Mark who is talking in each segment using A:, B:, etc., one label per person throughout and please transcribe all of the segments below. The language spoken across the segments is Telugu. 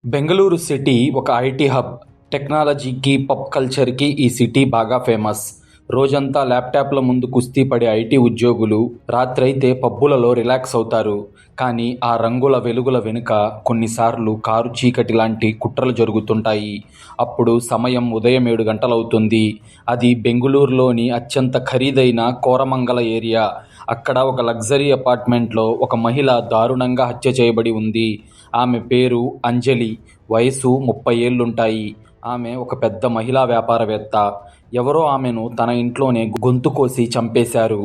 A: బెంగళూరు సిటీ ఒక ఐటీ హబ్. టెక్నాలజీకి, పబ్ కల్చర్కి ఈ సిటీ బాగా ఫేమస్. రోజంతా ల్యాప్టాప్ల ముందు కుస్తీ పడే ఐటీ ఉద్యోగులు రాత్రైతే పబ్బులలో రిలాక్స్ అవుతారు. కానీ ఆ రంగుల వెలుగుల వెనుక కొన్నిసార్లు కారు చీకటి లాంటి కుట్రలు జరుగుతుంటాయి. అప్పుడు సమయం ఉదయం 7 గంటలవుతుంది. అది బెంగుళూరులోని అత్యంత ఖరీదైన కోరమంగళ ఏరియా. అక్కడ ఒక లగ్జరీ అపార్ట్మెంట్లో ఒక మహిళ దారుణంగా హత్య చేయబడి ఉంది. ఆమె పేరు అంజలి. వయసు 30 ఏళ్లుంటాయి. ఆమె ఒక పెద్ద మహిళా వ్యాపారవేత్త. ఎవరో ఆమెను తన ఇంట్లోనే గొంతు కోసి చంపేశారు.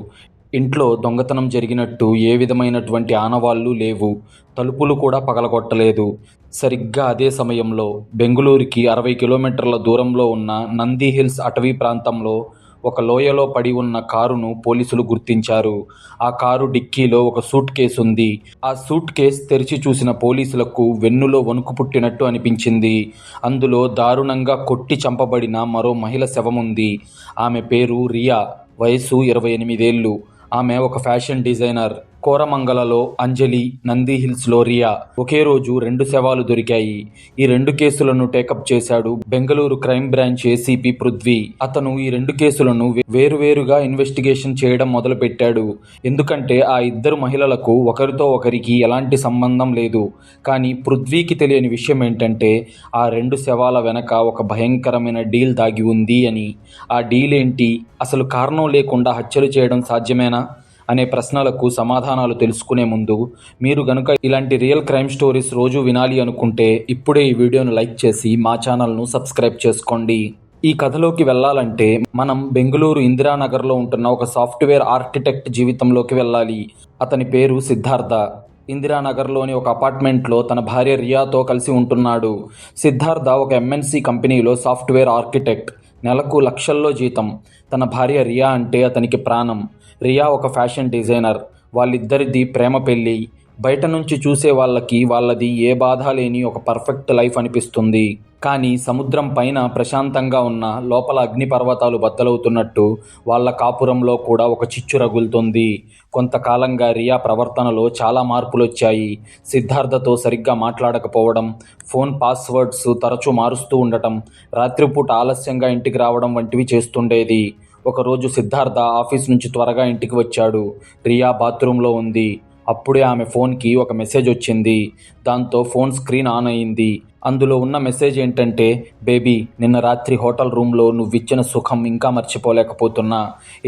A: ఇంట్లో దొంగతనం జరిగినట్టు ఏ విధమైనటువంటి ఆనవాళ్లు లేవు. తలుపులు కూడా పగలగొట్టలేదు. సరిగ్గా అదే సమయంలో బెంగుళూరుకి 60 కిలోమీటర్ల దూరంలో ఉన్న నంది హిల్స్ అటవీ ప్రాంతంలో ఒక లోయలో పడి ఉన్న కారును పోలీసులు గుర్తించారు. ఆ కారు డిక్కీలో ఒక సూట్ కేస్ ఉంది. ఆ సూట్ కేస్ తెరిచి చూసిన పోలీసులకు వెన్నులో వణుకు పుట్టినట్టు అనిపించింది. అందులో దారుణంగా కొట్టి చంపబడిన మరో మహిళ శవముంది. ఆమె పేరు రియా. వయసు 28 ఏళ్లు. ఆమె ఒక ఫ్యాషన్ డిజైనర్. కోరమంగళలో అంజలి, నంది హిల్స్లో రియా. ఒకే రోజు 2 శవాలు దొరికాయి. ఈ 2 కేసులను టేకప్ చేశాడు Bengaluru crime branch ACP Prithvi. అతను ఈ 2 కేసులను వేరువేరుగా ఇన్వెస్టిగేషన్ చేయడం మొదలుపెట్టాడు. ఎందుకంటే ఆ ఇద్దరు మహిళలకు ఒకరితో ఒకరికి ఎలాంటి సంబంధం లేదు. కానీ పృథ్వీకి తెలియని విషయం ఏంటంటే ఆ 2 శవాల వెనక ఒక భయంకరమైన డీల్ దాగి ఉంది అని. ఆ డీల్ ఏంటి? అసలు కారణం లేకుండా హత్యలు చేయడం సాధ్యమేనా అనే ప్రశ్నలకు సమాధానాలు తెలుసుకునే ముందు మీరు గనుక ఇలాంటి రియల్ క్రైమ్ స్టోరీస్ రోజు వినాలి అనుకుంటే ఇప్పుడే ఈ వీడియోను లైక్ చేసి మా ఛానల్ను సబ్స్క్రైబ్ చేసుకోండి. ఈ కథలోకి వెళ్ళాలంటే మనం బెంగళూరు ఇందిరానగర్లో ఉంటున్న ఒక సాఫ్ట్వేర్ ఆర్కిటెక్ట్ జీవితంలోకి వెళ్ళాలి. అతని పేరు సిద్ధార్థ. ఇందిరానగర్లోని ఒక అపార్ట్మెంట్లో తన భార్య రియాతో కలిసి ఉంటున్నాడు. సిద్ధార్థ ఒక ఎంఎన్సీ కంపెనీలో సాఫ్ట్వేర్ ఆర్కిటెక్ట్. నెలకు లక్షల్లో జీతం. తన భార్య రియా అంటే అతనికి ప్రాణం. రియా ఒక ఫ్యాషన్ డిజైనర్. వాళ్ళిద్దరిది ప్రేమ పెళ్ళి. బయట నుంచి చూసే వాళ్ళది ఏ బాధ లేని ఒక పర్ఫెక్ట్ లైఫ్ అనిపిస్తుంది. కానీ సముద్రం పైన ప్రశాంతంగా ఉన్న లోపల అగ్నిపర్వతాలు బద్దలవుతున్నట్టు వాళ్ళ కాపురంలో కూడా ఒక చిచ్చు రగులుతుంది. కొంతకాలంగా రియా ప్రవర్తనలో చాలా మార్పులొచ్చాయి. సిద్ధార్థతో సరిగ్గా మాట్లాడకపోవడం, ఫోన్ పాస్వర్డ్స్ తరచూ మారుస్తూ ఉండటం, రాత్రిపూట ఆలస్యంగా ఇంటికి రావడం వంటివి చేస్తుండేది. ఒకరోజు సిద్ధార్థ ఆఫీస్ నుంచి త్వరగా ఇంటికి వచ్చాడు. రియా బాత్రూంలో ఉంది. అప్పుడే ఆమె ఫోన్కి ఒక మెసేజ్ వచ్చింది. దాంతో ఫోన్ స్క్రీన్ ఆన్ అయింది. అందులో ఉన్న మెసేజ్ ఏంటంటే, బేబీ, నిన్న రాత్రి హోటల్ రూమ్లో నువ్విచ్చిన సుఖం ఇంకా మర్చిపోలేకపోతున్నా.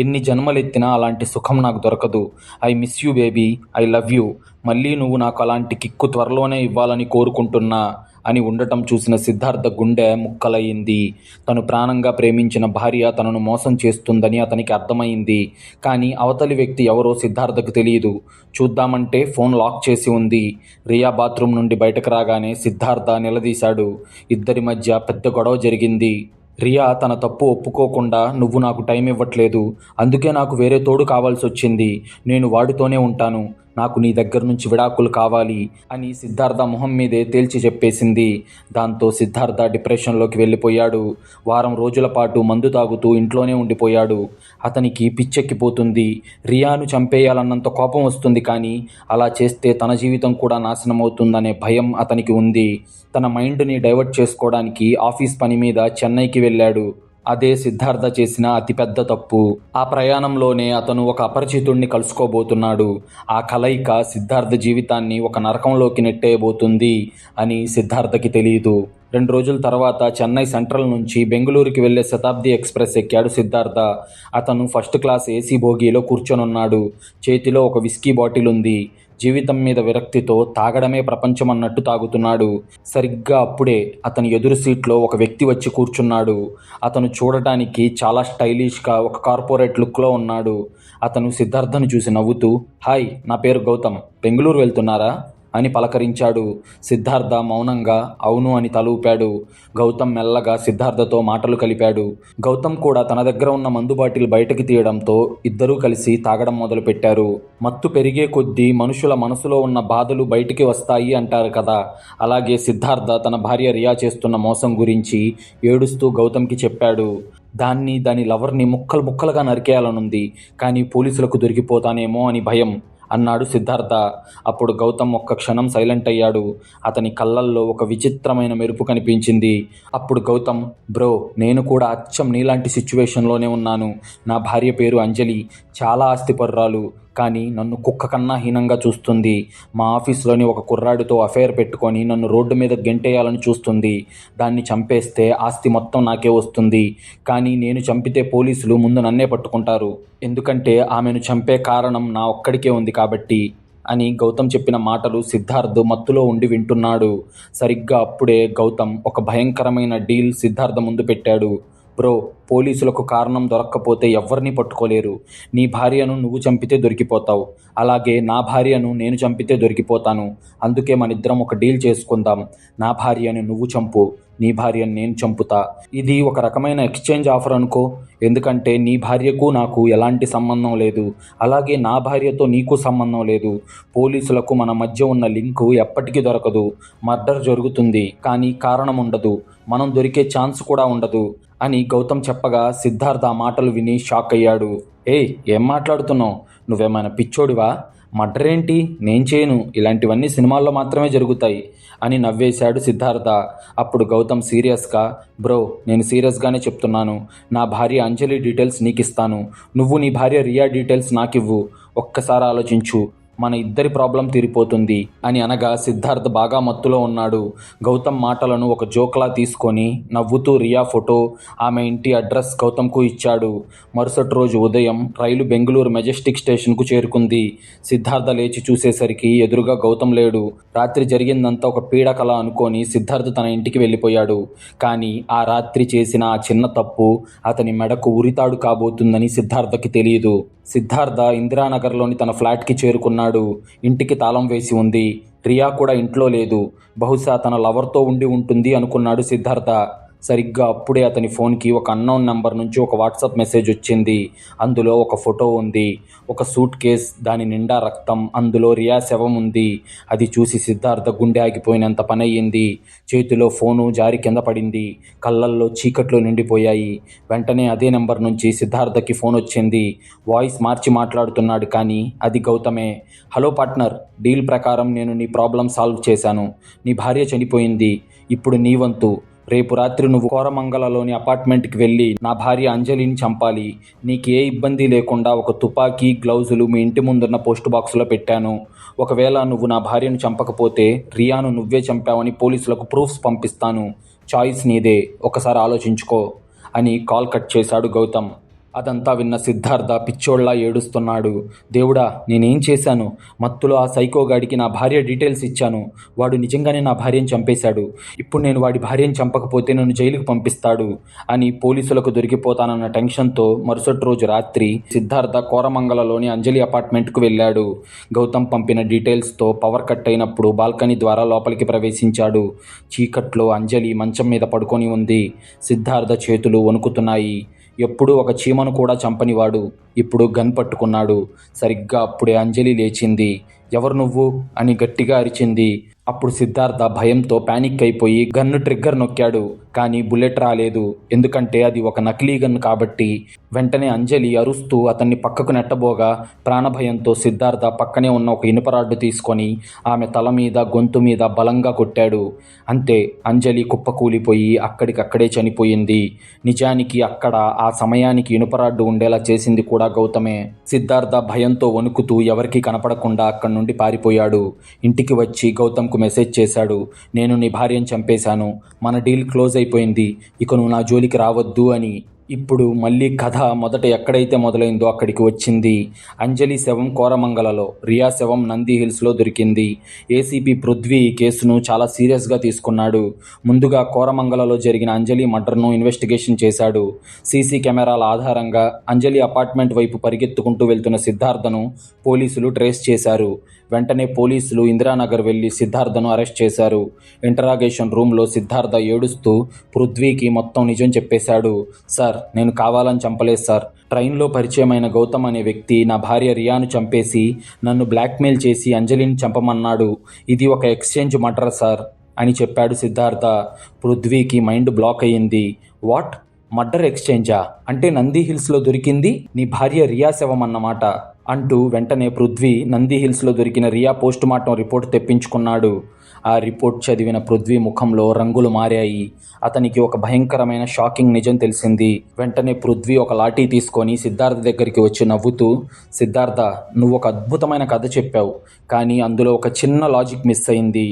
A: ఎన్ని జన్మలెత్తినా అలాంటి సుఖం నాకు దొరకదు. I miss you baby. I love you. మళ్ళీ నువ్వు నాకు అలాంటి కిక్కు త్వరలోనే ఇవ్వాలని కోరుకుంటున్నా అని ఉండటం చూసిన సిద్ధార్థ గుండె ముక్కలయ్యింది. తను ప్రాణంగా ప్రేమించిన భార్య తనను మోసం చేస్తుందని అతనికి అర్థమైంది. కానీ అవతలి వ్యక్తి ఎవరో సిద్ధార్థకు తెలియదు. చూద్దామంటే ఫోన్ లాక్ చేసి ఉంది. రియా బాత్రూమ్ నుండి బయటకు రాగానే సిద్ధార్థ నిలదీశాడు. ఇద్దరి మధ్య పెద్ద గొడవ జరిగింది. రియా తన తప్పు ఒప్పుకోకుండా, నువ్వు నాకు టైం ఇవ్వట్లేదు, అందుకే నాకు వేరే తోడు కావాల్సి వచ్చింది, నేను వాడితోనే ఉంటాను, నాకు నీ దగ్గర నుంచి విడాకులు కావాలి అని సిద్ధార్థ మొహం మీదే తేల్చి చెప్పేసింది. దాంతో సిద్ధార్థ డిప్రెషన్లోకి వెళ్ళిపోయాడు. వారం రోజుల పాటు మందు తాగుతూ ఇంట్లోనే ఉండిపోయాడు. అతనికి పిచ్చెక్కిపోతుంది. రియాను చంపేయాలన్నంత కోపం వస్తుంది. కానీ అలా చేస్తే తన జీవితం కూడా నాశనం అవుతుందనే భయం అతనికి ఉంది. తన మైండ్ని డైవర్ట్ చేసుకోవడానికి ఆఫీస్ పని మీద చెన్నైకి వెళ్ళాడు. అదే సిద్ధార్థ చేసిన అతిపెద్ద తప్పు. ఆ ప్రయాణంలోనే అతను ఒక అపరిచితుడిని కలుసుకోబోతున్నాడు. ఆ కలయిక సిద్ధార్థ జీవితాన్ని ఒక నరకంలోకి నెట్టేయబోతుంది అని సిద్ధార్థకి తెలియదు. 2 రోజుల తర్వాత చెన్నై సెంట్రల్ నుంచి బెంగళూరుకి వెళ్లే శతాబ్ది ఎక్స్ప్రెస్ ఎక్కాడు సిద్ధార్థ. అతను ఫస్ట్ క్లాస్ ఏసీ బోగీలో కూర్చొనున్నాడు. చేతిలో ఒక విస్కీ బాటిల్ ఉంది. జీవితం మీద విరక్తితో తాగడమే ప్రపంచం అన్నట్టు తాగుతున్నాడు. సరిగ్గా అప్పుడే అతని ఎదురు సీట్లో ఒక వ్యక్తి వచ్చి కూర్చున్నాడు. అతను చూడటానికి చాలా స్టైలిష్గా ఒక కార్పొరేట్ లుక్లో ఉన్నాడు. అతను సిద్ధార్థను చూసి నవ్వుతూ, హాయ్, నా పేరు గౌతమ్, బెంగళూరు వెళ్తున్నారా అని పలకరించాడు. సిద్ధార్థ మౌనంగా అవును అని తల ఊపాడు. గౌతమ్ మెల్లగా సిద్ధార్థతో మాటలు కలిపాడు. గౌతమ్ కూడా తన దగ్గర ఉన్న మందు బాటిల్ బయటకి తీయడంతో ఇద్దరూ కలిసి తాగడం మొదలుపెట్టారు. మత్తు పెరిగే కొద్దీ మనుషుల మనసులో ఉన్న బాధలు బయటికి వస్తాయి అంటారు కదా. అలాగే సిద్ధార్థ తన భార్య రియా చేస్తున్న మోసం గురించి ఏడుస్తూ గౌతమ్కి చెప్పాడు. దాని లవర్ని ముక్కలు ముక్కలుగా నరికేయాలనుంది. కానీ పోలీసులకు దొరికిపోతానేమో అని భయం. అన్నాడు సిద్ధార్థ. అప్పుడు గౌతమ్ ఒక్క క్షణం సైలెంట్ అయ్యాడు. అతని కళ్ళల్లో ఒక విచిత్రమైన మెరుపు కనిపించింది. అప్పుడు గౌతమ్, బ్రో, నేను కూడా అచ్చం నీలాంటి సిచ్యువేషన్లోనే ఉన్నాను. నా భార్య పేరు అంజలి, చాలా ఆస్తిపరురాలు, కానీ నన్ను కుక్క కన్నా హీనంగా చూస్తుంది. మా ఆఫీస్లోని ఒక కుర్రాడితో అఫైర్ పెట్టుకొని నన్ను రోడ్డు మీద గెంటేయాలని చూస్తుంది. దాన్ని చంపేస్తే ఆస్తి మొత్తం నాకే వస్తుంది. కానీ నేను చంపితే పోలీసులు ముందు నన్నే పట్టుకుంటారు. ఎందుకంటే ఆమెను చంపే కారణం నా ఒక్కడికే ఉంది కాబట్టి అని గౌతమ్ చెప్పిన మాటలు సిద్ధార్థ్ మత్తులో ఉండి వింటున్నాడు. సరిగ్గా అప్పుడే గౌతమ్ ఒక భయంకరమైన డీల్ సిద్ధార్థ ముందు పెట్టాడు. బ్రో, పోలీసులకు కారణం దొరక్కపోతే ఎవ్వరినీ పట్టుకోలేరు. నీ భార్యను నువ్వు చంపితే దొరికిపోతావు, అలాగే నా భార్యను నేను చంపితే దొరికిపోతాను. అందుకే మనిద్దరం ఒక డీల్ చేసుకుందాం. నా భార్యను నువ్వు చంపు, నీ భార్యను నేను చంపుతా. ఇది ఒక రకమైన ఎక్స్చేంజ్ ఆఫర్ అనుకో. ఎందుకంటే నీ భార్యకు నాకు ఎలాంటి సంబంధం లేదు, అలాగే నా భార్యతో నీకు సంబంధం లేదు. పోలీసులకు మన మధ్య ఉన్న లింకు ఎప్పటికీ దొరకదు. మర్డర్ జరుగుతుంది, కానీ కారణం ఉండదు. మనం దొరికే ఛాన్స్ కూడా ఉండదు అని గౌతమ్ చెప్పగా సిద్ధార్థ ఆ మాటలు విని షాక్ అయ్యాడు. ఏం మాట్లాడుతున్నావు? నువ్వేమైనా పిచ్చోడివా? మర్డర్ ఏంటి? నేను చేయను. ఇలాంటివన్నీ సినిమాల్లో మాత్రమే జరుగుతాయి అని నవ్వేశాడు సిద్ధార్థ. అప్పుడు గౌతమ్ సీరియస్గా, బ్రో, నేను సీరియస్గానే చెప్తున్నాను. నా భార్య అంజలి డీటెయిల్స్ నీకు ఇస్తాను. నువ్వు నీ భార్య రియా డీటెయిల్స్ నాకివ్వు. ఒక్కసారి ఆలోచించు, మన ఇద్దరి ప్రాబ్లం తీరిపోతుంది అని అనగా సిద్ధార్థ్ బాగా మత్తులో ఉన్నాడు. గౌతమ్ మాటలను ఒక జోక్లా తీసుకొని నవ్వుతూ రియా ఫోటో, ఆమె ఇంటి అడ్రస్ గౌతమ్కు ఇచ్చాడు. మరుసటి రోజు ఉదయం రైలు బెంగళూరు మెజెస్టిక్ స్టేషన్కు చేరుకుంది. సిద్ధార్థ లేచి చూసేసరికి ఎదురుగా గౌతమ్ లేడు. రాత్రి జరిగిందంతా ఒక పీడకల అనుకొని సిద్ధార్థ్ తన ఇంటికి వెళ్ళిపోయాడు. కానీ ఆ రాత్రి చేసిన ఆ చిన్న తప్పు అతని మెడకు ఉరితాడు కాబోతుందని సిద్ధార్థకి తెలియదు. సిద్ధార్థ ఇందిరానగర్లోని తన ఫ్లాట్కి చేరుకున్నాడు. ఇంటికి తాళం వేసి ఉంది. రియా కూడా ఇంట్లో లేదు. బహుశా తన లవర్తో ఉండి ఉంటుంది అనుకున్నాడు సిద్ధార్థ. సరిగ్గా అప్పుడే అతని ఫోన్కి ఒక అన్నోన్ నెంబర్ నుంచి ఒక వాట్సాప్ మెసేజ్ వచ్చింది. అందులో ఒక ఫోటో ఉంది, ఒక సూట్ కేస్, దాని నిండా రక్తం, అందులో రియా శవం ఉంది. అది చూసి సిద్ధార్థ గుండె ఆగిపోయినంత పని అయ్యింది. చేతిలో ఫోను జారి కింద పడింది. కళ్ళల్లో చీకట్లు నిండిపోయాయి. వెంటనే అదే నెంబర్ నుంచి సిద్ధార్థకి ఫోన్ వచ్చింది. వాయిస్ మార్చి మాట్లాడుతున్నాడు, కానీ అది గౌతమే. హలో పార్ట్నర్, డీల్ ప్రకారం నేను నీ ప్రాబ్లం సాల్వ్ చేశాను. నీ భార్య చనిపోయింది. ఇప్పుడు నీ వంతు. రేపు రాత్రి నువ్వు కోరమంగళలోని అపార్ట్మెంట్కి వెళ్ళి నా భార్య అంజలిని చంపాలి. నీకు ఏ ఇబ్బంది లేకుండా ఒక తుపాకీ, గ్లౌజులు మీ ఇంటి ముందున్న పోస్ట్ బాక్స్లో పెట్టాను. ఒకవేళ నువ్వు నా భార్యను చంపకపోతే రియాను నువ్వే చంపావని పోలీసులకు ప్రూఫ్స్ పంపిస్తాను. చాయిస్ నీదే, ఒకసారి ఆలోచించుకో అని కాల్ కట్ చేశాడు గౌతమ్. అదంతా విన్న సిద్ధార్థ పిచ్చోళ్లా ఏడుస్తున్నాడు. దేవుడా, నేనేం చేశాను? మత్తులో ఆ సైకోగాడికి నా భార్య డీటెయిల్స్ ఇచ్చాను. వాడు నిజంగానే నా భార్యను చంపేశాడు. ఇప్పుడు నేను వాడి భార్యను చంపకపోతే నన్ను జైలుకు పంపిస్తాడు అని పోలీసులకు దొరికిపోతానన్న టెన్షన్తో మరుసటి రోజు రాత్రి సిద్ధార్థ కోరమంగళలోని అంజలి అపార్ట్మెంట్కు వెళ్ళాడు. గౌతమ్ పంపిన డీటెయిల్స్తో పవర్ కట్ అయినప్పుడు బాల్కనీ ద్వారా లోపలికి ప్రవేశించాడు. చీకట్లో అంజలి మంచం మీద పడుకొని ఉంది. సిద్ధార్థ చేతులు వణుకుతున్నాయి. ఎప్పుడూ ఒక చీమను కూడా చంపనివాడు ఇప్పుడు గన్ పట్టుకున్నాడు. సరిగ్గా అప్పుడే అంజలి లేచింది. ఎవరు నువ్వు అని గట్టిగా అరిచింది. అప్పుడు సిద్ధార్థ భయంతో పానిక్ అయిపోయి గన్ను ట్రిగ్గర్ నొక్కాడు. కానీ బుల్లెట్ రాలేదు, ఎందుకంటే అది ఒక నకిలీ గన్ కాబట్టి. వెంటనే అంజలి అరుస్తూ అతన్ని పక్కకు నెట్టబోగా ప్రాణభయంతో సిద్ధార్థ పక్కనే ఉన్న ఒక ఇనుపరాడ్డు తీసుకొని ఆమె తల మీద, గొంతు మీద బలంగా కొట్టాడు. అంతే, అంజలి కుప్పకూలిపోయి అక్కడికక్కడే చనిపోయింది. నిజానికి అక్కడ ఆ సమయానికి ఇనుపరాడ్డు ఉండేలా చేసింది కూడా గౌతమే. సిద్ధార్థ భయంతో వణుకుతూ ఎవరికీ కనపడకుండా అక్కడి నుండి పారిపోయాడు. ఇంటికి వచ్చి గౌతమ్కు మెసేజ్ చేశాడు. నేను నీ భార్యను చంపేశాను. మన డీల్ క్లోజ్ అయిపోయింది. ఇక నువ్వు నా జోలికి రావద్దు అని. ఇప్పుడు మళ్ళీ కథ మొదట ఎక్కడైతే మొదలైందో అక్కడికి వచ్చింది. అంజలి శవం కోరమంగళలో, రియా శవం నంది హిల్స్లో దొరికింది. ఏసీపీ పృథ్వీ ఈ కేసును చాలా సీరియస్గా తీసుకున్నాడు. ముందుగా కోరమంగళలో జరిగిన అంజలి మర్డర్ను ఇన్వెస్టిగేషన్ చేశాడు. సీసీ కెమెరాల ఆధారంగా అంజలి అపార్ట్మెంట్ వైపు పరిగెత్తుకుంటూ వెళ్తున్న సిద్ధార్థను పోలీసులు ట్రేస్ చేశారు. వెంటనే పోలీసులు ఇందిరానగర్ వెళ్లి సిద్ధార్థను అరెస్ట్ చేశారు. ఇంటరాగేషన్ రూమ్లో సిద్ధార్థ ఏడుస్తూ పృథ్వీకి మొత్తం నిజం చెప్పేశాడు. సార్, నేను కావాలని చంపలేదు సార్. ట్రైన్లో పరిచయమైన గౌతమ్ అనే వ్యక్తి నా భార్య రియాను చంపేసి నన్ను బ్లాక్మెయిల్ చేసి అంజలిని చంపమన్నాడు. ఇది ఒక ఎక్స్చేంజ్ మర్డర్ సార్ అని చెప్పాడు సిద్ధార్థ. పృథ్వీకి మైండ్ బ్లాక్ అయ్యింది. వాట్? మర్డర్ ఎక్స్చేంజా? అంటే నంది హిల్స్లో దొరికింది నీ భార్య రియా శవం అన్నమాట అంటూ వెంటనే పృథ్వీ నంది హిల్స్లో దొరికిన రియా పోస్టుమార్టం రిపోర్ట్ తెప్పించుకున్నాడు. ఆ రిపోర్ట్ చదివిన పృథ్వీ ముఖంలో రంగులు మారాయి. అతనికి ఒక భయంకరమైన షాకింగ్ నిజం తెలిసింది. వెంటనే పృథ్వీ ఒక లాఠీ తీసుకొని సిద్ధార్థ దగ్గరికి వచ్చి నవ్వుతూ, సిద్ధార్థ, నువ్వు ఒక అద్భుతమైన కథ చెప్పావు, కానీ అందులో ఒక చిన్న లాజిక్ మిస్ అయింది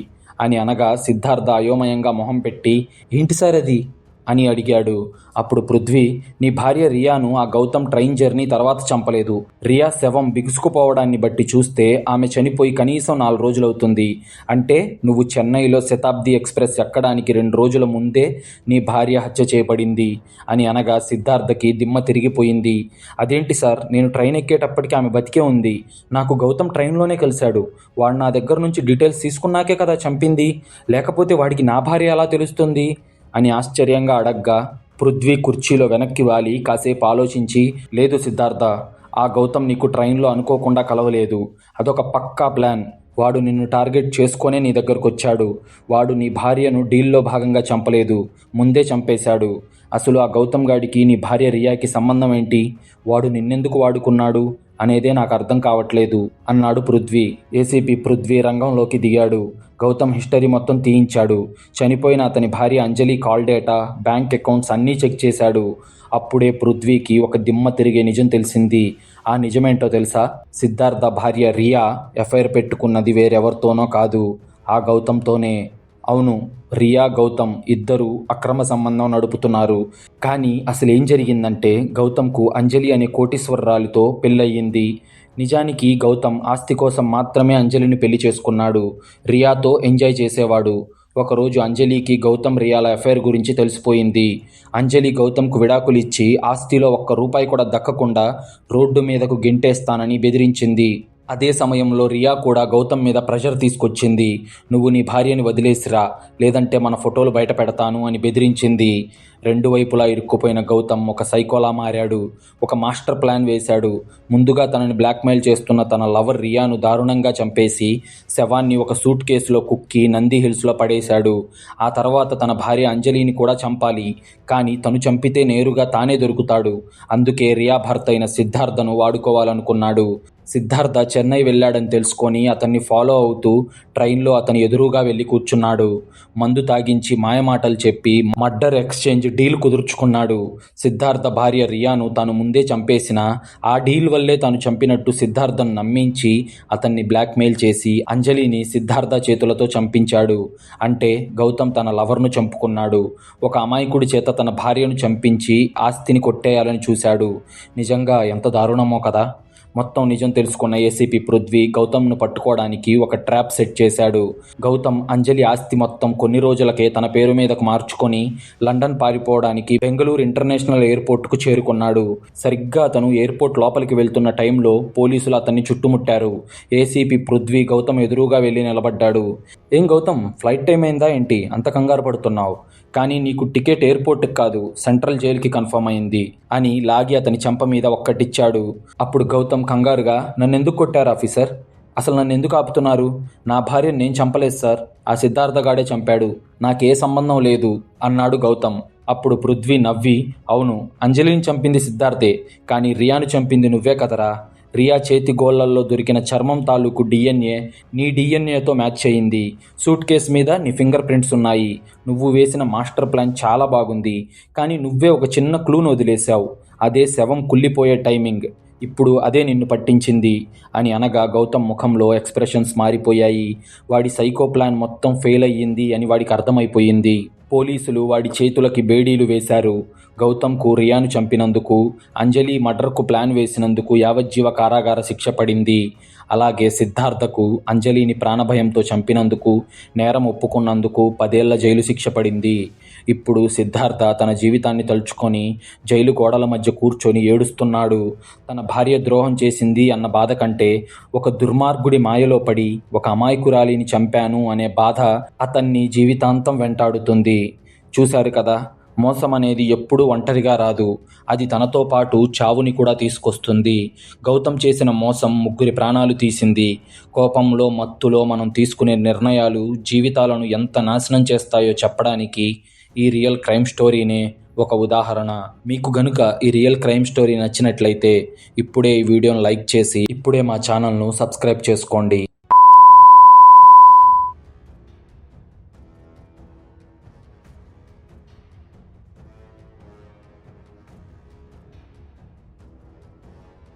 A: అని అనగా సిద్ధార్థ అయోమయంగా మొహం పెట్టి, ఏంటి సార్ అది అని అడిగాడు. అప్పుడు పృథ్వీ, నీ భార్య రియాను ఆ గౌతమ్ ట్రైన్ జర్నీ తర్వాత చంపలేదు. రియా శవం బిగుసుకుపోవడాన్ని బట్టి చూస్తే ఆమె చనిపోయి కనీసం 4 రోజులవుతుంది. అంటే నువ్వు చెన్నైలో శతాబ్ది ఎక్స్ప్రెస్ ఎక్కడానికి 2 రోజుల ముందే నీ భార్య హత్య చేయబడింది అని అనగా సిద్ధార్థకి దిమ్మ తిరిగిపోయింది. అదేంటి సార్, నేను ట్రైన్ ఎక్కేటప్పటికి ఆమె బతికే ఉంది. నాకు గౌతమ్ ట్రైన్లోనే కలిశాడు. వాడు నా దగ్గర నుంచి డీటెయిల్స్ తీసుకున్నాకే కదా చంపింది. లేకపోతే వాడికి నా భార్య ఎలా తెలుస్తుంది అని ఆశ్చర్యంగా అడగ్గా పృథ్వీ కుర్చీలో వెనక్కి వాలి కాసేపు ఆలోచించి, లేదు సిద్ధార్థ, ఆ గౌతమ్ నీకు ట్రైన్లో అనుకోకుండా కలవలేదు. అదొక పక్కా ప్లాన్. వాడు నిన్ను టార్గెట్ చేసుకొనే నీ దగ్గరకు వచ్చాడు. వాడు నీ భార్యను డీల్లో భాగంగా చంపలేదు, ముందే చంపేశాడు. అసలు ఆ గౌతమ్ గాడికి నీ భార్య రియాకి సంబంధం ఏంటి? వాడు నిన్నెందుకు వాడుకున్నాడు అనేదే నాకు అర్థం కావట్లేదు అన్నాడు పృథ్వీ. ఏసీపీ పృథ్వీ రంగంలోకి దిగాడు. గౌతమ్ హిస్టరీ మొత్తం తీయించాడు. చనిపోయిన అతని భార్య అంజలి కాల్ డేటా, బ్యాంక్ అకౌంట్స్ అన్నీ చెక్ చేశాడు. అప్పుడే పృథ్వీకి ఒక దిమ్మ తిరిగే నిజం తెలిసింది. ఆ నిజమేంటో తెలుసా? సిద్ధార్థ భార్య రియా ఎఫ్ఐఆర్ పెట్టుకున్నది వేరెవరితోనో కాదు, ఆ గౌతమ్తోనే. అవును, రియా గౌతమ్ ఇద్దరూ అక్రమ సంబంధం నడుపుతున్నారు. కానీ అసలు ఏం జరిగిందంటే, గౌతమ్కు అంజలి అనే కోటీశ్వరరాలితో పెళ్ళయింది. నిజానికి గౌతమ్ ఆస్తి కోసం మాత్రమే అంజలిని పెళ్లి చేసుకున్నాడు. రియాతో ఎంజాయ్ చేసేవాడు. ఒకరోజు అంజలికి గౌతమ్ రియాల అఫైర్ గురించి తెలిసిపోయింది. అంజలి గౌతమ్కు విడాకులు ఇచ్చి ఆస్తిలో ₹1 కూడా దక్కకుండా రోడ్డు మీదకు గెంటేస్తానని బెదిరించింది. అదే సమయంలో రియా కూడా గౌతమ్ మీద ప్రెషర్ తీసుకొచ్చింది. నువ్వు నీ భార్యని వదిలేసిరా, లేదంటే మన ఫోటోలు బయట పెడతాను అని బెదిరించింది. 2 వైపులా ఇరుక్కుపోయిన గౌతమ్ ఒక సైకోలా మారాడు. ఒక మాస్టర్ ప్లాన్ వేశాడు. ముందుగా తనని బ్లాక్మెయిల్ చేస్తున్న తన లవర్ రియాను దారుణంగా చంపేసి శవాన్ని ఒక సూట్ కేసులో కుక్కి నంది హిల్స్లో పడేశాడు. ఆ తర్వాత తన భార్య అంజలిని కూడా చంపాలి. కానీ తను చంపితే నేరుగా తానే దొరుకుతాడు. అందుకే రియా భర్త అయిన సిద్ధార్థను వాడుకోవాలనుకున్నాడు. సిద్ధార్థ చెన్నై వెళ్ళాడని తెలుసుకొని అతన్ని ఫాలో అవుతూ ట్రైన్లో అతని ఎదురుగా వెళ్ళి కూర్చున్నాడు. మందు తాగించి మాయమాటలు చెప్పి మర్డర్ ఎక్స్చేంజ్ డీల్ కుదుర్చుకున్నాడు. సిద్ధార్థ భార్య రియాను తాను ముందే చంపేసిన ఆ డీల్ వల్లే తాను చంపినట్టు సిద్ధార్థను నమ్మించి అతన్ని బ్లాక్మెయిల్ చేసి అంజలిని సిద్ధార్థ చేతులతో చంపించాడు. అంటే గౌతమ్ తన లవర్ను చంపుకున్నాడు. ఒక అమాయకుడి చేత తన భార్యను చంపించి ఆస్తిని కొట్టేయాలని చూశాడు. నిజంగా ఎంత దారుణమో కదా. మొత్తం నిజం తెలుసుకున్న ఏసీపీ పృథ్వీ గౌతమ్ను పట్టుకోవడానికి ఒక ట్రాప్ సెట్ చేశాడు. గౌతమ్ అంజలి ఆస్తి మొత్తం కొన్ని రోజులకే తన పేరు మీదకు మార్చుకొని లండన్ పారిపోవడానికి బెంగళూరు ఇంటర్నేషనల్ ఎయిర్పోర్ట్కు చేరుకున్నాడు. సరిగ్గా అతను ఎయిర్పోర్ట్ లోపలికి వెళ్తున్న టైంలో పోలీసులు అతన్ని చుట్టుముట్టారు. ఏసీపీ పృథ్వీ గౌతమ్ ఎదురుగా వెళ్ళి నిలబడ్డాడు. ఏం గౌతమ్, ఫ్లైట్ టైం అయిందా ఏంటి, అంత కంగారు పడుతున్నావు? కానీ నీకు టికెట్ ఎయిర్పోర్ట్కి కాదు, సెంట్రల్ జైలుకి కన్ఫర్మ్ అయింది అని లాగి అతని చెంప మీద ఒక్కటిచ్చాడు. అప్పుడు గౌతమ్ కంగారుగా, నన్నెందుకు కొట్టారు ఆఫీసర్? అసలు నన్ను ఎందుకు ఆపుతున్నారు? నా భార్యను నేను చంపలేదు సార్, ఆ సిద్ధార్థగాడే చంపాడు, నాకే సంబంధం లేదు అన్నాడు గౌతమ్. అప్పుడు పృథ్వీ నవ్వి, అవును, అంజలిని చంపింది సిద్ధార్థే, కానీ రియాను చంపింది నువ్వే కదరా. రియా చేతి గోళ్లల్లో దొరికిన చర్మం తాలూకు డిఎన్ఏ నీ డిఎన్ఏతో మ్యాచ్ అయింది. సూట్ కేసు మీద నీ ఫింగర్ ప్రింట్స్ ఉన్నాయి. నువ్వు వేసిన మాస్టర్ ప్లాన్ చాలా బాగుంది, కానీ నువ్వే ఒక చిన్న క్లూను వదిలేశావు. అదే శవం కుళ్ళిపోయే టైమింగ్. ఇప్పుడు అదే నిన్ను పట్టించింది అని అనగా గౌతమ్ ముఖంలో ఎక్స్ప్రెషన్స్ మారిపోయాయి. వాడి సైకో ప్లాన్ మొత్తం ఫెయిల్ అయ్యింది అని వాడికి అర్థమైపోయింది. పోలీసులు వాడి చేతులకి బేడీలు వేశారు. గౌతమ్కు రియాను చంపినందుకు, అంజలి మర్డర్కు ప్లాన్ వేసినందుకు యావజ్జీవ కారాగార శిక్ష పడింది. అలాగే సిద్ధార్థకు అంజలిని ప్రాణభయంతో చంపినందుకు, నేరం ఒప్పుకున్నందుకు 10 ఏళ్ల జైలు శిక్ష పడింది. ఇప్పుడు సిద్ధార్థ తన జీవితాన్ని తలుచుకొని జైలు గోడల మధ్య కూర్చొని ఏడుస్తున్నాడు. తన భార్య ద్రోహం చేసింది అన్న బాధ కంటే ఒక దుర్మార్గుడి మాయలో పడి ఒక అమాయకురాలిని చంపాను అనే బాధ అతన్ని జీవితాంతం వెంటాడుతుంది. చూశారు కదా, మోసం అనేది ఎప్పుడూ ఒంటరిగా రాదు, అది తనతో పాటు చావుని కూడా తీసుకొస్తుంది. గౌతమ్ చేసిన మోసం 3 ప్రాణాలు తీసింది. కోపంలో, మత్తులో మనం తీసుకునే నిర్ణయాలు జీవితాలను ఎంత నాశనం చేస్తాయో చెప్పడానికి ఈ రియల్ క్రైమ్ స్టోరీనే ఒక ఉదాహరణ. మీకు గనుక ఈ రియల్ క్రైమ్ స్టోరీ నచ్చినట్లయితే ఇప్పుడే ఈ వీడియోను లైక్ చేసి ఇప్పుడే మా ఛానల్ను సబ్స్క్రైబ్ చేసుకోండి.